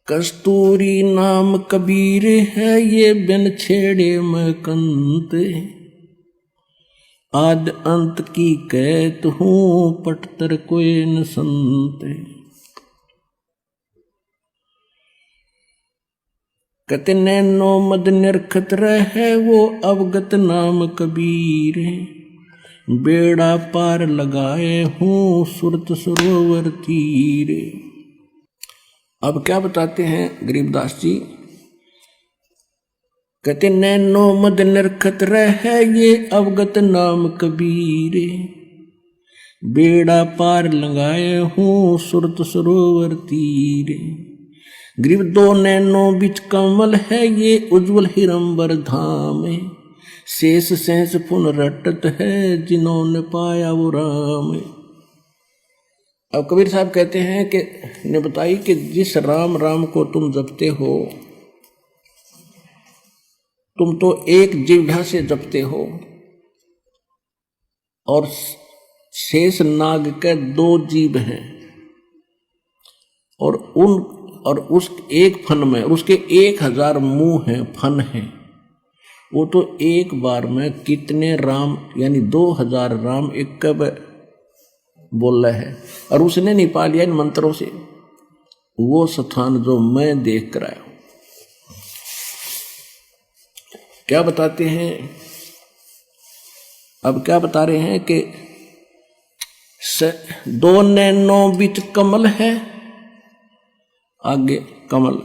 कस्तूरी नाम कबीर है ये बिन छेड़े मैं कंत, आद अंत की कहत हूँ पटतर कोई न संत। कहते नैनो मद निरखत रहे वो अवगत नाम कबीर, बेड़ा पार लगाए हूँ सुरत सरोवर तीर। अब क्या बताते हैं गरीबदास जी? कहते नैनो मद निरखत रहे ये अवगत नाम कबीर, बेड़ा पार लगाए हूँ सुरत सरोवर तीर। गरीब दो नैनो बिच कमल है ये उज्जवल हिरंबर धाम, शेष सहस पुन रटत है जिन्होंने पाया वो राम। अब कबीर साहब कहते हैं कि ने बताई कि जिस राम राम को तुम जपते हो, तुम तो एक जिह्वा से जपते हो और शेष नाग के दो जीव हैं और उस एक फन में उसके 1000 मुंह हैं, फन हैं। वो तो एक बार में कितने राम यानी 2000 राम एक कब बोल रहे हैं और उसने नहीं पा लिया इन मंत्रों से वो स्थान जो मैं देख कर आया हूं। क्या बताते हैं? अब क्या बता रहे हैं कि दो नैनो बिच कमल है, आगे कमल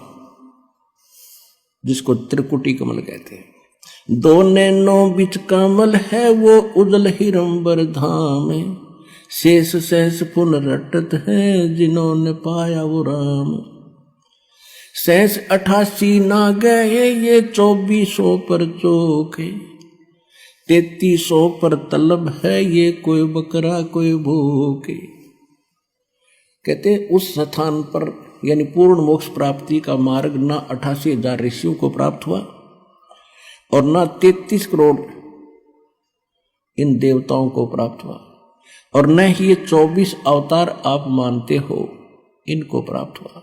जिसको त्रिकुटी कमल कहते हैं, दो नैनो बिच कमल है वो उजल हिरंबर धाम, शेष सहस पुन रटत है जिन्होंने पाया वो राम। सहस 88 ना गए ये 2400 पर चोखे, 3300 पर तलब है ये कोई बकरा कोई भूखे। कहते उस स्थान पर यानी पूर्ण मोक्ष प्राप्ति का मार्ग ना 88,000 ऋषियों को प्राप्त हुआ और ना 33 करोड़ इन देवताओं को प्राप्त हुआ और न ही ये 24 अवतार आप मानते हो इनको प्राप्त हुआ।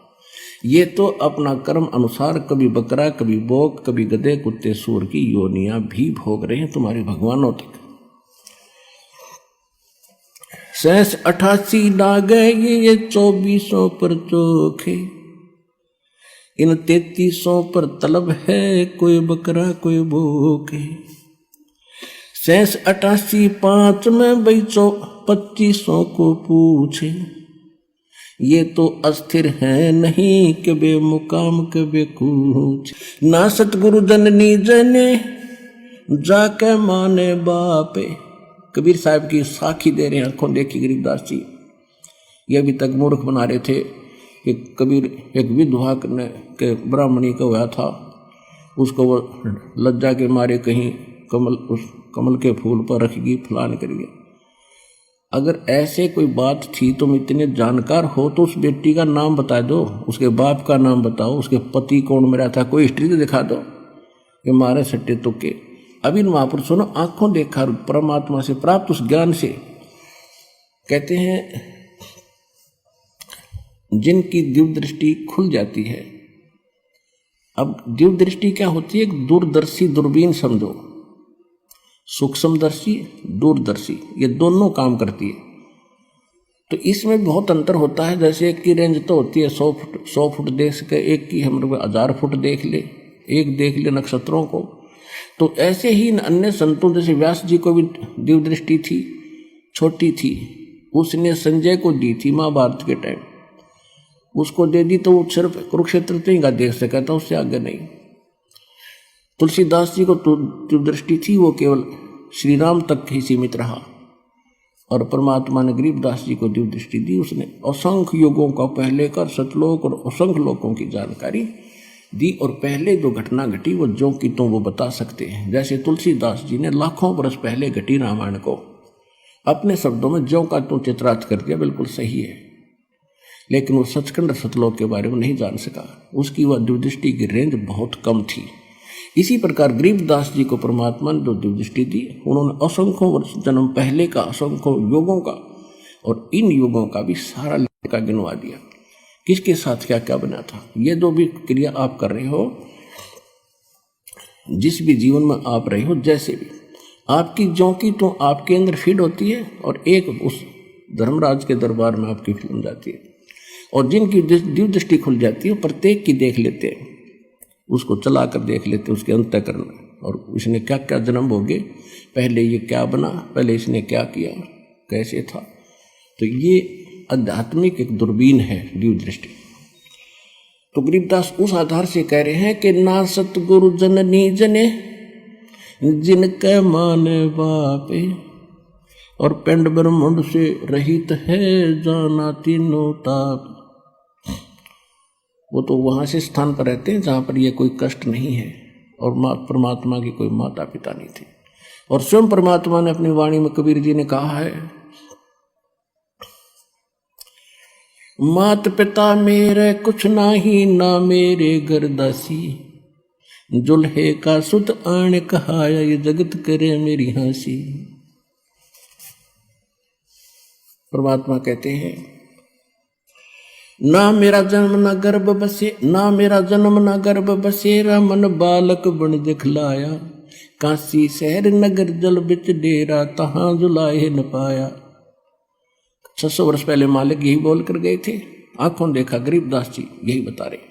ये तो अपना कर्म अनुसार कभी बकरा कभी बोक कभी गधे कुत्ते सूर की योनियां भी भोग रहे हैं तुम्हारे भगवानों तक। सहस 88 ना गए ये 2400 पर चोखे, इन 3300 पर तलब है कोई बकरा कोई भूखे। सहस 88 5 में भाई 2500 को पूछे, ये तो अस्थिर है नहीं कबे मुकाम कबे कूच। ना सतगुरु जननी जने जाके माने बापे। कबीर साहब की साखी दे रहे हैं, आंखों देखी गरीबदास जी। ये अभी तक मूर्ख बना रहे थे कि कबीर एक विधवा के ब्राह्मणी का हुआ था, उसको वो लज्जा के मारे कहीं उस कमल के फूल पर रखेगी फलान करिए। अगर ऐसे कोई बात थी, तुम इतने जानकार हो तो उस बेटी का नाम बता दो, उसके बाप का नाम बताओ, उसके पति कौन मरा था, कोई हिस्ट्री तो दिखा दो कि मारे सट्टे तुक्के। अभी महापुरुषों ने आंखों देखा परमात्मा से प्राप्त उस ज्ञान से। कहते हैं जिनकी दिव्य दृष्टि खुल जाती है। अब दिव्य दृष्टि क्या होती है? एक दूरदर्शी दूरबीन समझो, सूक्ष्मदर्शी दूरदर्शी, ये दोनों काम करती है। तो इसमें बहुत अंतर होता है। जैसे एक की रेंज तो होती है 100 फुट देख सके, एक की हम 1000 फुट देख ले, एक देख ले नक्षत्रों को। तो ऐसे ही अन्य संतों जैसे व्यास जी को भी दिव्य दृष्टि थी, छोटी थी, उसने संजय को दी थी महाभारत के टाइम, उसको दे दी तो वो सिर्फ कुरुक्षेत्र तक ही देख सका था, उससे आगे नहीं। तुलसीदास जी को दिव्य दृष्टि थी, वो केवल श्री राम तक ही सीमित रहा और परमात्मा ने गरीबदास जी को दिव्य दृष्टि दी। उसने असंख्य युगों का पहले कर सतलोक और असंख्य लोकों की जानकारी दी और पहले जो घटना घटी वो जो की तो वो बता सकते हैं। जैसे तुलसीदास जी ने लाखों वर्ष पहले घटी रामायण को अपने शब्दों में ज्यों का त्यों चित्रार्थ कर दिया, बिल्कुल सही है, लेकिन वो सचखंड सतलोक के बारे में नहीं जान सका, उसकी वह दिव्य दृष्टि की रेंज बहुत कम थी। इसी प्रकार गरीबदास जी को परमात्मा ने जो दिव्य दृष्टि दी, उन्होंने असंख्यों वर्ष जन्म पहले का, असंख्यों युगों का और इन युगों का भी सारा लेखा गिनवा दिया। किसके साथ क्या क्या बना था। ये जो भी क्रिया आप कर रहे हो, जिस भी जीवन में आप रहे हो, जैसे भी आपकी ज्यों की तो आपके अंदर फीड होती है और एक उस धर्मराज के दरबार में आपकी फिल्म जाती है। और जिनकी दिव्य दृष्टि खुल जाती है प्रत्येक की देख लेते हैं, उसको चला कर देख लेते हैं, उसके अंतःकरण में, और इसने क्या क्या जन्म भोगे, पहले ये क्या बना, पहले इसने क्या किया, कैसे था। तो ये आध्यात्मिक एक दूरबीन है, दिव्य दृष्टि। तो गरीबदास उस आधार से कह रहे हैं कि ना सतगुरु जननी जने जिनके माने बापे, और पिंड ब्रह्मांड से रहित है जाना तीनों ताप। वो तो वहां से स्थान पर रहते हैं जहां पर ये कोई कष्ट नहीं है, और परमात्मा की कोई माता पिता नहीं थी। और स्वयं परमात्मा ने अपनी वाणी में, कबीर जी ने कहा है, मात पिता मेरे कुछ नाही, ना मेरे घर दासी, जुल्हे का सुत आण कहाया, ये जगत करे मेरी हंसी। परमात्मा कहते हैं, ना मेरा जन्म ना गर्भ बसे, ना मेरा जन्म ना गर्भ बसेरा, मन बालक बन दिखलाया, काशी शहर नगर जल बिच डेरा, तहां जुलाए न पाया। 600 वर्ष पहले मालिक यही बोल कर गए थे, आंखों देखा गरीबदास जी यही बता रहे।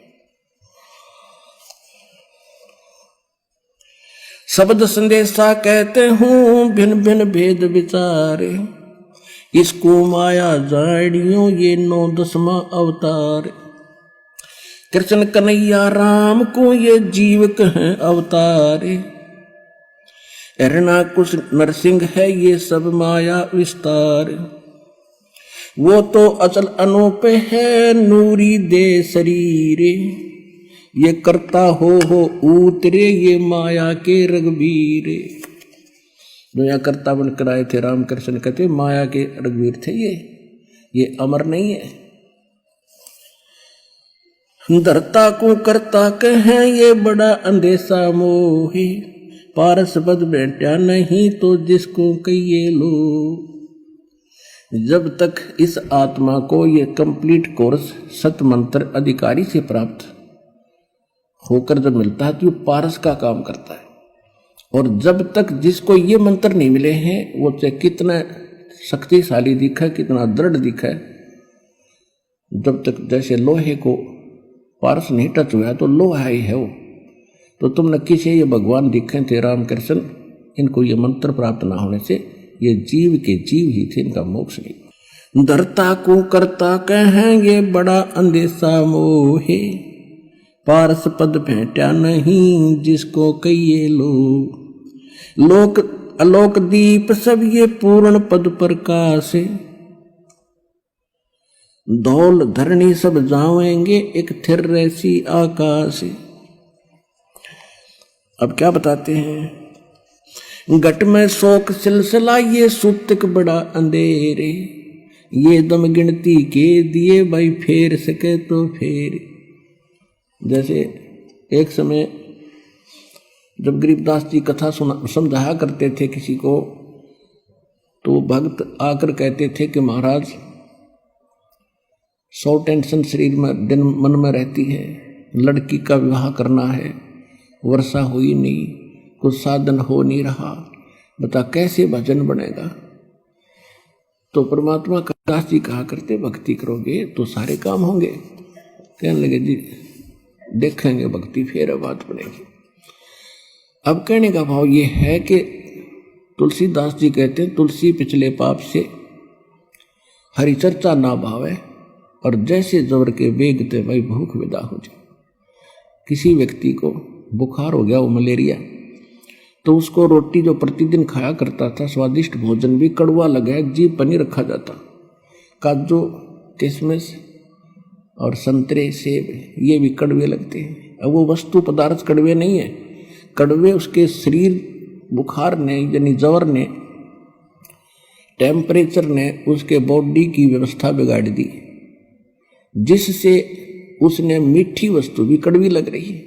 शब्द संदेशा कहते हूं भिन्न भिन्न भेद विचारे, इसको माया जाड़ियों ये 9 अवतार, कृष्ण कन्हैया राम को ये जीव कहें अवतारे, हिरणाकुश नरसिंह है ये सब माया विस्तार, वो तो अचल अनूप है नूरी दे शरीरे, ये करता हो उतरे ये माया के रघुवीरे। जो यहाँ करता बनकर आए थे रामकृष्ण, कहते माया के रघुवीर थे ये अमर नहीं है। धरता को करता कहें ये बड़ा अंधेसा मोही, पारस पद बैठा नहीं तो जिसको कहिए लो। जब तक इस आत्मा को ये कंप्लीट कोर्स सत मंत्र अधिकारी से प्राप्त होकर जब मिलता है तो ये पारस का काम करता है। और जब तक जिसको ये मंत्र नहीं मिले हैं, वो चाहे कितना शक्तिशाली दिखा, कितना दृढ़ दिखा, जब तक जैसे लोहे को पारस नहीं टच हुआ तो लोहा ही है वो। तो तुम न किसी ये भगवान दिखे थे रामकृष्ण, इनको ये मंत्र प्राप्त ना होने से ये जीव के जीव ही थे, इनका मोक्ष नहीं। धरता को करता कहेंगे बड़ा अंधेसा मोहे, पारस पद भेंटा नहीं जिसको कहिए लो। लोक अलोक दीप सब ये पूर्ण पद प्रकाश, धौल धरणी सब जावेंगे एक थिर रैसी आकाश। अब क्या बताते हैं, घट में शोक सिलसिला ये सुतक बड़ा अंधेरे, ये दम गिनती के दिए भाई फेर सके तो फेर। जैसे एक समय जब गरीबदास जी कथा समझाया करते थे किसी को, तो भक्त आकर कहते थे कि महाराज 100 टेंशन शरीर में दिन मन में रहती है, लड़की का विवाह करना है, वर्षा हुई नहीं, कुछ साधन हो नहीं रहा, बता कैसे भजन बनेगा। तो परमात्मा का दास जी कहा करते, भक्ति करोगे तो सारे काम होंगे। कहने लगे जी देखेंगे भक्ति फिर बात बनेगी। अब कहने का भाव ये है कि तुलसीदास जी कहते हैं, तुलसी पिछले पाप से हरि चर्चा ना भावे, और जैसे जबर के बेगते भाई भूख विदा हो जाए। किसी व्यक्ति को बुखार हो गया, वो मलेरिया, तो उसको रोटी जो प्रतिदिन खाया करता था, स्वादिष्ट भोजन भी कड़वा लगा, जीभ पर नहीं रखा जाता। काजू, किशमिश और संतरे, सेब ये भी कड़वे लगते हैं। अब वो वस्तु पदार्थ कड़वे नहीं है, कड़वे उसके शरीर बुखार ने यानी जवर ने, टेम्परेचर ने उसके बॉडी की व्यवस्था बिगाड़ दी, जिससे उसने मीठी वस्तु भी कड़वी लग रही है।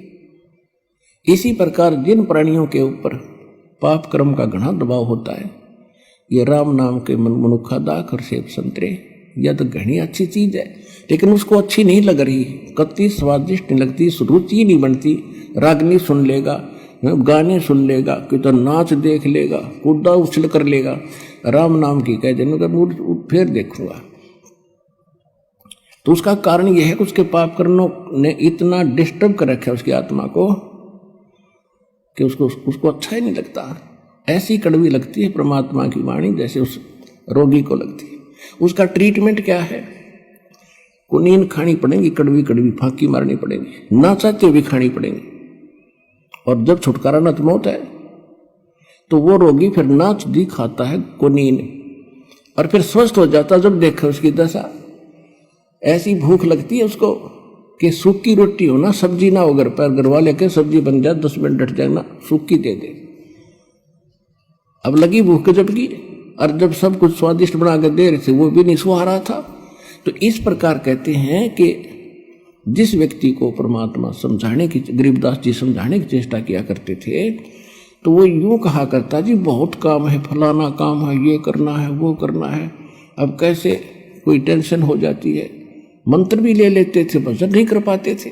इसी प्रकार जिन प्राणियों के ऊपर पाप कर्म का घना दबाव होता है, ये राम नाम के मनुखा दाख और सेब संतरे यह तो घनी अच्छी चीज है, लेकिन उसको अच्छी नहीं लग रही, कतई स्वादिष्ट नहीं लगती, रुचि नहीं बनती। रागनी सुन लेगा, गाने सुन लेगा, कि तो नाच देख लेगा, कूदा उछल कर लेगा, राम नाम की कह देने फिर देखूंगा। तो उसका कारण यह है कि उसके पाप कर्मों ने इतना डिस्टर्ब कर रखा है उसकी आत्मा को कि उसको अच्छा ही नहीं लगता। ऐसी कड़वी लगती है परमात्मा की वाणी जैसे उस रोगी को लगती है। उसका ट्रीटमेंट क्या है? को नींद खानी पड़ेगी, कड़वी कड़वी फांकी मारनी पड़ेगी, ना चाहते हुए भी खानी पड़ेगी। और जब छुटकारा न मौत है तो वो रोगी फिर नाच दी खाता है कुनीन, और फिर स्वस्थ हो जाता। जब देखा उसकी दशा, ऐसी भूख लगती है उसको कि सूखी रोटी हो ना, सब्जी ना हो घर पर, घर वाले के सब्जी बन जाए 10 मिनट डट जाए ना, सूखी दे दे। अब लगी भूख जबकि, और जब सब कुछ स्वादिष्ट बना कर दे रहे थे वो भी नहीं सुहा रहा था। तो इस प्रकार कहते हैं कि जिस व्यक्ति को परमात्मा समझाने की, गरीबदास जी समझाने की चेष्टा किया करते थे, तो वो यूं कहा करता, जी बहुत काम है, फलाना काम है, ये करना है, वो करना है। अब कैसे कोई टेंशन हो जाती है, मंत्र भी ले लेते थे, भजन नहीं कर पाते थे,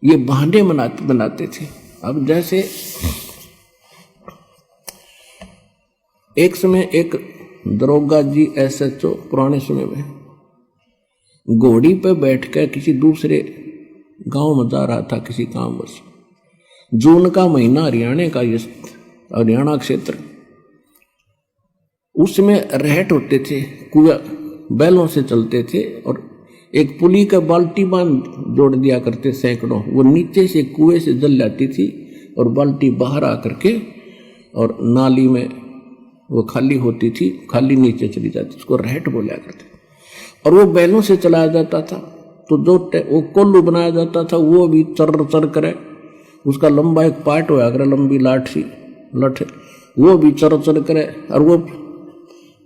ये बहाने बनाते थे। अब जैसे एक समय एक दरोगा जी SHO पुराने समय में घोड़ी पे बैठकर किसी दूसरे गांव में जा रहा था किसी काम से। जून का महीना, हरियाणा क्षेत्र, उसमें रहट होते थे, कुआं बैलों से चलते थे, और एक पुली का बाल्टी बांध जोड़ दिया करते सैकड़ों, वो नीचे से कुएं से जल जाती थी और बाल्टी बाहर आकर के और नाली में वो खाली होती थी, खाली नीचे चली जाती, उसको रहट बोला करते। और वो बैलों से चलाया जाता था, तो जो वो कोल्लू बनाया जाता था वो भी चर चर करे, उसका लंबा एक पार्ट होया करे, लंबी लठ वो भी चर चर करे। और वो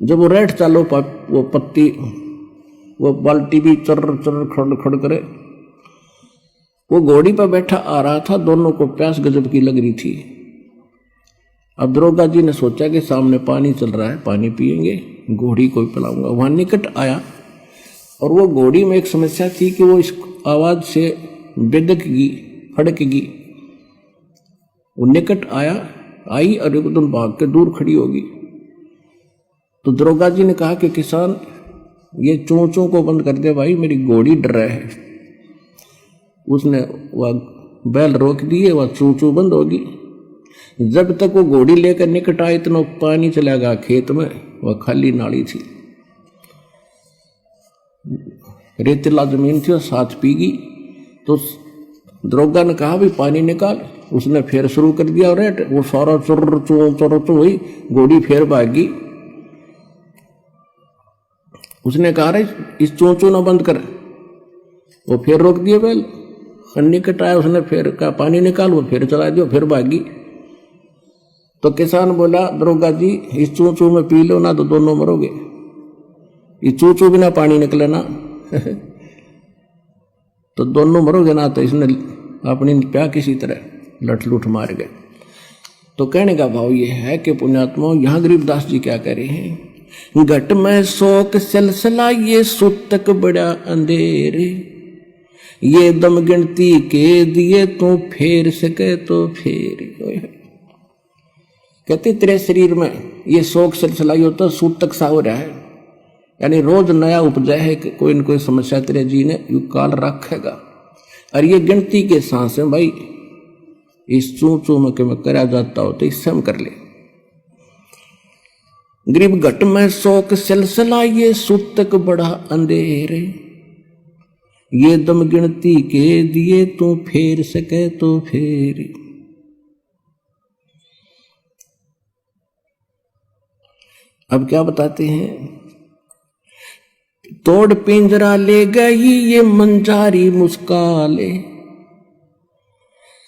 जब वो रहट चालो वो पत्ती, वो बाल्टी भी चर चर खड़ खड़ करे। वो घोड़ी पर बैठा आ रहा था, दोनों को प्यास गजब की लग रही थी। अब दरोगा जी ने सोचा कि सामने पानी चल रहा है, पानी पिएंगे, घोड़ी को पिलाऊंगा। वहां निकट आया, और वो घोड़ी में एक समस्या थी कि वो इस आवाज से बेदकगी, फड़कगी। वो निकट आई और एकदम भाग के दूर खड़ी होगी। तो दरोगा जी ने कहा कि किसान, ये चोंचों को बंद कर दे भाई, मेरी घोड़ी डर रहा है। उसने वह बैल रोक दिए, वह चोंचों बंद होगी। जब तक वो घोड़ी लेकर निकट आए, इतना पानी चला गया खेत में, वह खाली नाली थी, रेतीला जमीन थी, और साथ पीगी। तो दरोगा ने कहा भी पानी निकाल, उसने फिर शुरू कर दिया, और वो सारा चुर चुर हुई, घोड़ी फिर भागी। उसने कहा रे इस चोंचो ना बंद कर, वो फिर रोक दिया बैल। निकट आया, उसने फिर कहा पानी निकाल, वो फिर चला दिया, फिर भागी। तो किसान बोला, दरोगा जी इस चोंचो में पी लो ना तो दोनों मरोगे, ये चोंचो बिना पानी निकले ना तो दोनों मरोगे ना। तो इसने अपनी प्या किसी तरह लठ लुठ मार गए। तो कहने का भाव ये है कि पुण्यात्मा, यहाँ गरीबदास जी क्या कह रहे हैं, घट में शोक सिलसिला ये सुतक बड़ा अंधेरे, ये दम गिनती के दिए तो फेर सके तो फेर। कहते तेरे शरीर में ये शोक सिलसिला ही होता, सूतक सा हो रहा है, यानी रोज नया उपजा है कि कोई न कोई समस्या तेरे जी ने यू काल रखेगा। और ये गिनती के सांस है भाई, इस चू चू में कि मैं करा जाता हो तो इससे हम कर ले। गरीब घट में शोक सिलसिला ये सूतक बड़ा अंधेरे, ये दम गिनती के दिए तू फेर सके तो फेर। अब क्या बताते हैं, तोड़ पिंजरा ले गई ये मंजारी मुस्काले,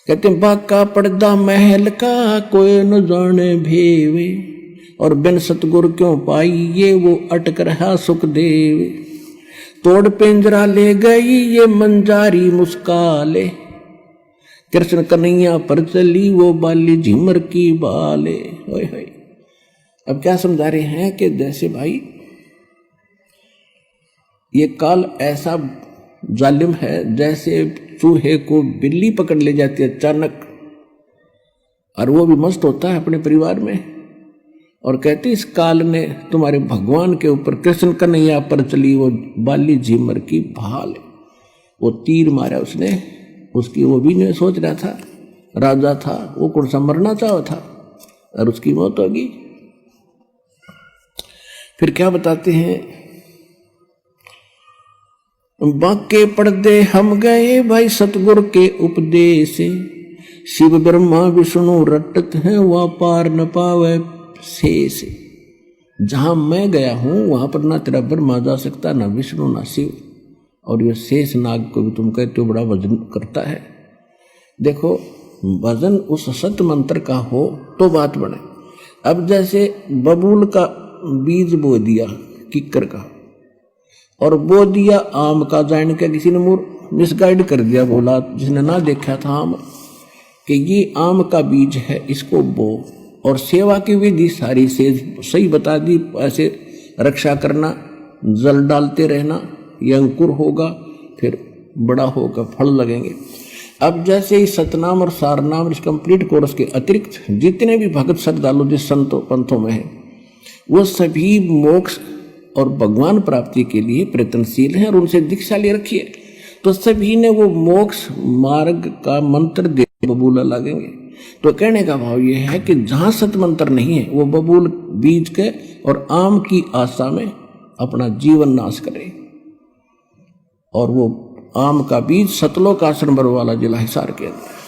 कहते बाका पर्दा महल का कोई न जाने भेवे, और बिन सतगुर क्यों पाई ये वो अटक रहा सुखदेव। तोड़ पिंजरा ले गई ये मंजारी मुस्काले, कृष्ण कन्हैया पर चली वो बाली झिमर की बाले। होय होय। अब क्या समझा रहे हैं कि जैसे भाई ये काल ऐसा जालिम है जैसे चूहे को बिल्ली पकड़ ले जाती है अचानक, और वो भी मस्त होता है अपने परिवार में, और कहती इस काल ने तुम्हारे भगवान के ऊपर कृष्ण कन्हैया पर चली वो बाली झीमर की भाल, वो तीर मारा उसने, उसकी वो भी नहीं सोच रहा था, राजा था वो, कौन सा मरना चाहा था, और उसकी मौत होगी। फिर क्या बताते हैं, बाके पर्दे हम गए भाई सतगुरु के उपदेश, शिव ब्रह्मा विष्णु रटत हैं वह पार न पावे शेष। जहां मैं गया हूं वहां पर ना तेरा ब्रह्मा जा सकता, ना विष्णु ना शिव, और ये शेष नाग को भी तुम कहते हो बड़ा वजन करता है। देखो वजन उस सत्य मंत्र का हो तो बात बने। अब जैसे बबूल का बीज बो दिया किक्कर का, और बो दिया आम का, जान के किसी ने मिसगाइड कर दिया, बोला जिसने ना देखा था आम कि ये आम का बीज है, इसको बो, और सेवा की विधि सारी से सही बता दी, ऐसे रक्षा करना, जल डालते रहना, ये अंकुर होगा फिर बड़ा होगा, फल लगेंगे। अब जैसे ही सतनाम और सारनाम इस कंप्लीट कोर्स के अतिरिक्त जितने भी भगत श्रद्धालु जिस संतों पंथों में हैं वो सभी मोक्ष और भगवान प्राप्ति के लिए प्रयत्नशील हैं और उनसे दीक्षा ले रखिए, तो सभी ने वो मोक्ष मार्ग का मंत्र दे बबूला लगेंगे। तो कहने का भाव ये है कि जहां सत मंत्र नहीं है वो बबूल बीज के और आम की आशा में अपना जीवन नाश करे। और वो आम का बीज सतलोक आश्रम बरवाला जिला हिसार के अंदर।